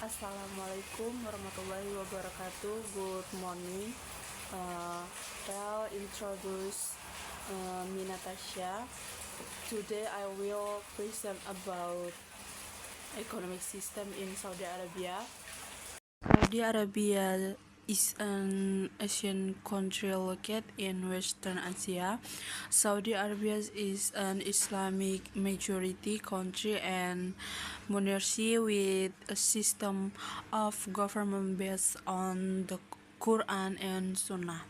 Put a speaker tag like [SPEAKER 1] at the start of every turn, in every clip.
[SPEAKER 1] Assalamualaikum warahmatullahi wabarakatuh. Good morning. I'll introduce me Natasha. Today I will present about economic system in Saudi Arabia. Saudi Arabia is an Asian country located in Western Asia. Saudi Arabia is an Islamic majority country and monarchy with a system of government based on the Quran and Sunnah.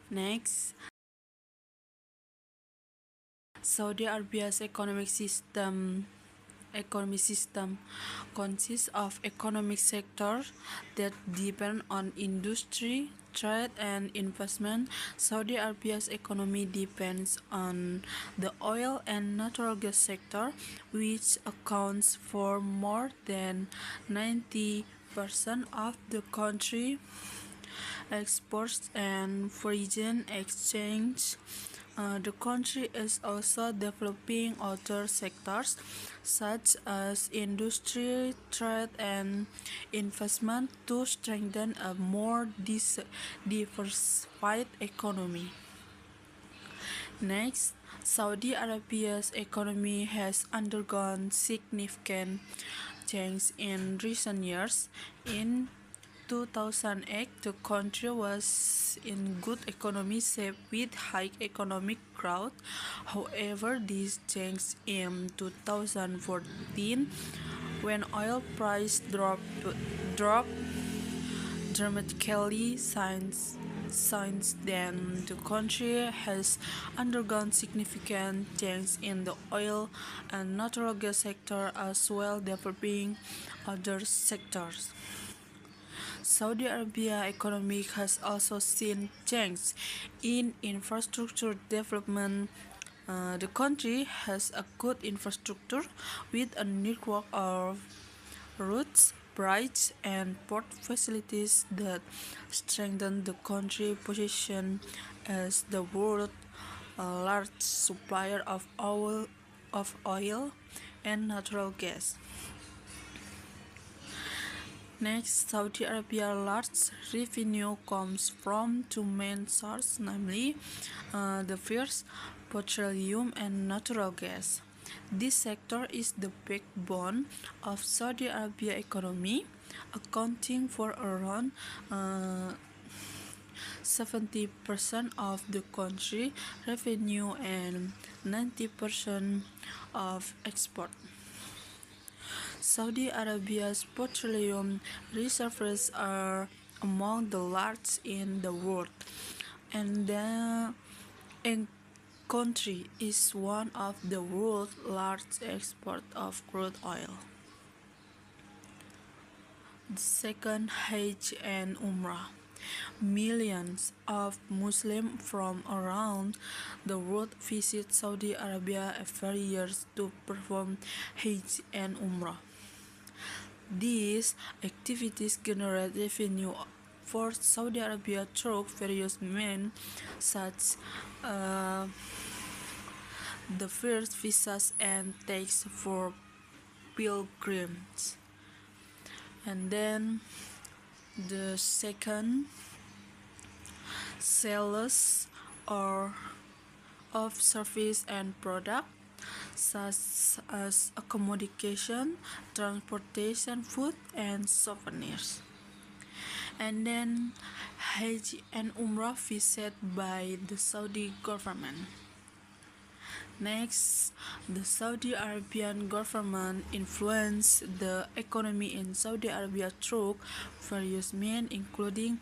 [SPEAKER 1] Next, Saudi Arabia's economic system consists of economic sectors that depend on industry, trade, and investment. Saudi Arabia's economy depends on the oil and natural gas sector, which accounts for more than 90% of the country exports and foreign exchange. The country is also developing other sectors such as industry, trade, and investment to strengthen a more diversified economy. Next, Saudi Arabia's economy has undergone significant change in recent years. In 2008, the country was in good economic shape with high economic growth. However, this changed in 2014 when oil price dropped dramatically. Since then, the country has undergone significant change in the oil and natural gas sector as well developing other sectors. Saudi Arabia economy has also seen change in infrastructure development. The country has a good infrastructure with a network of roads, bridges, and port facilities that strengthen the country's position as the world's largest supplier of oil and natural gas. Next, Saudi Arabia's large revenue comes from two main sources, namely the first, petroleum and natural gas. This sector is the backbone of Saudi Arabia economy, accounting for around 70% of the country revenue and 90% of export. Saudi Arabia's petroleum reserves are among the largest in the world, and the country is one of the world's largest exporters of crude oil. The second, Hajj and Umrah. Millions of Muslims from around the world visit Saudi Arabia every year to perform Hajj and Umrah. These activities generate revenue for Saudi Arabia through various means, such as the first, visas and tax for pilgrims, and then the second, sales of service and product such as accommodation, transportation, food, and souvenirs. And then Hajj and Umrah visit by the Saudi government. Next, the Saudi Arabian government influenced the economy in Saudi Arabia through various means, including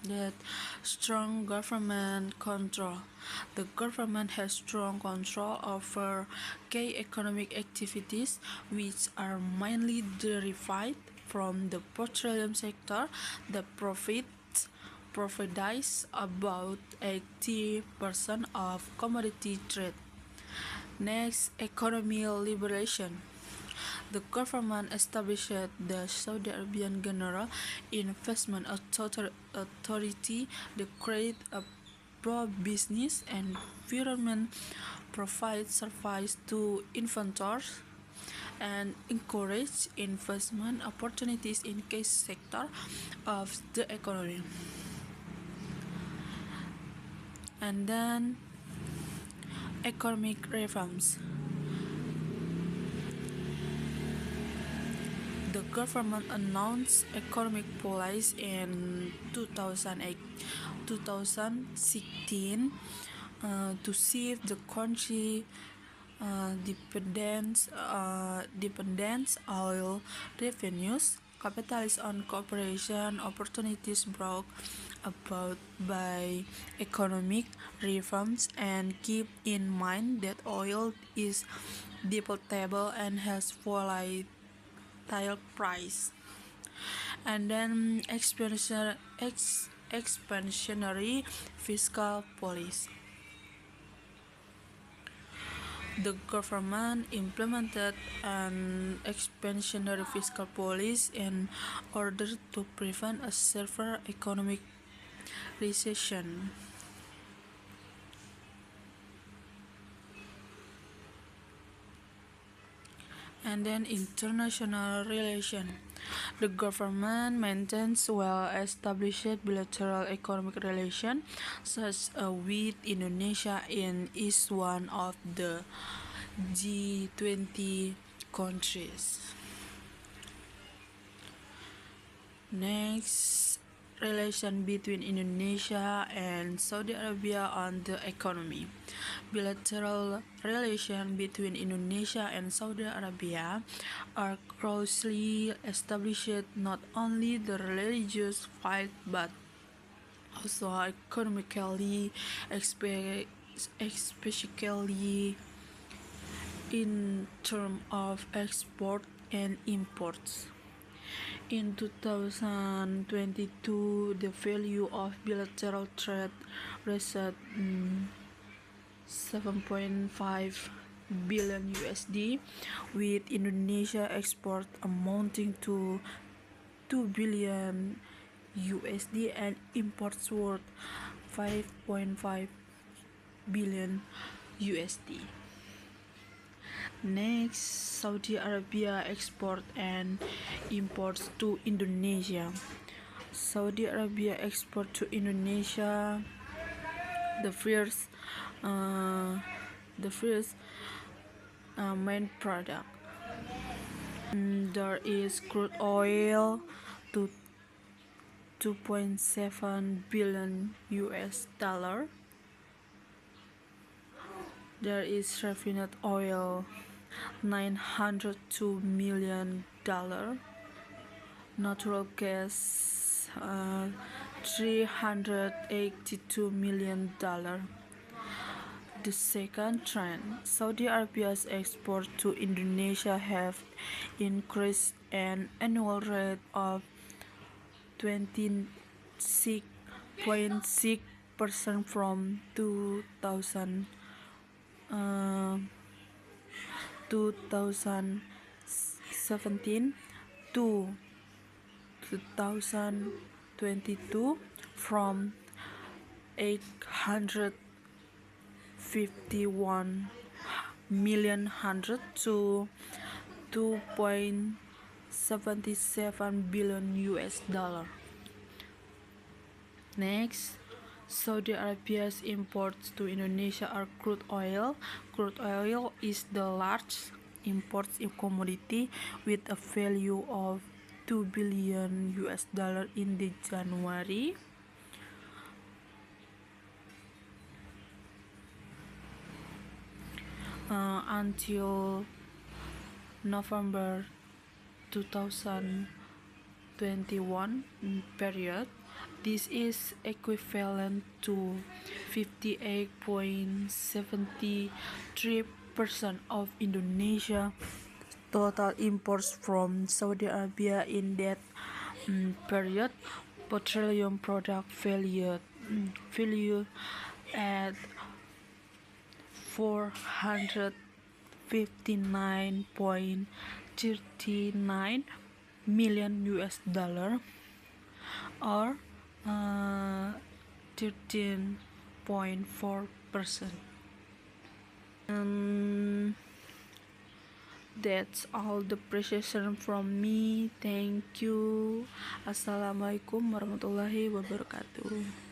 [SPEAKER 1] that strong government control. The government has strong control over key economic activities, which are mainly derived from the petroleum sector that provides about 80% of commodity trade. Next, economy liberation. The government established the Saudi Arabian General Investment Authority that created a pro-business environment provide service to investors and encourage investment opportunities in key sector of the economy. And then economic reforms. The government announced economic policies in 2008, 2016 to shift the country dependence oil revenues capitalize on cooperation opportunities brought about by economic reforms and keep in mind that oil is debatable and has volatile price. And then expansionary fiscal policy. The government implemented an expansionary fiscal policy in order to prevent a severe economic recession. And then international relations. The government maintains well-established bilateral economic relations, such with Indonesia and is one of the G20 countries. Next, relation between Indonesia and Saudi Arabia on the economy. Bilateral relations between Indonesia and Saudi Arabia are closely established not only the religious field but also economically, especially in terms of export and imports. In 2022, the value of bilateral trade reached 7.5 billion USD, with Indonesia export amounting to 2 billion USD and imports worth 5.5 billion USD. Next, Saudi Arabia export and imports to Indonesia. Saudi Arabia export to Indonesia the first main product. There is crude oil to 2.7 billion US dollar. There is refined oil $902 million, natural gas $382 million. The second trend, Saudi Arabia's exports to Indonesia have increased an annual rate of 26.6% from 2017 to 2022 from 851 million to 2.77 billion US dollar. Next, Saudi Arabia's imports to Indonesia are crude oil. Crude oil is the largest import commodity with a value of 2 billion US dollar in the January. Until November 2021 period. This is equivalent to 58.73% of Indonesia total imports from Saudi Arabia in that period. Petroleum product valued at 459.39 million US dollar or 13.4%. And that's all the precision from me. Thank you. Assalamualaikum warahmatullahi wabarakatuh.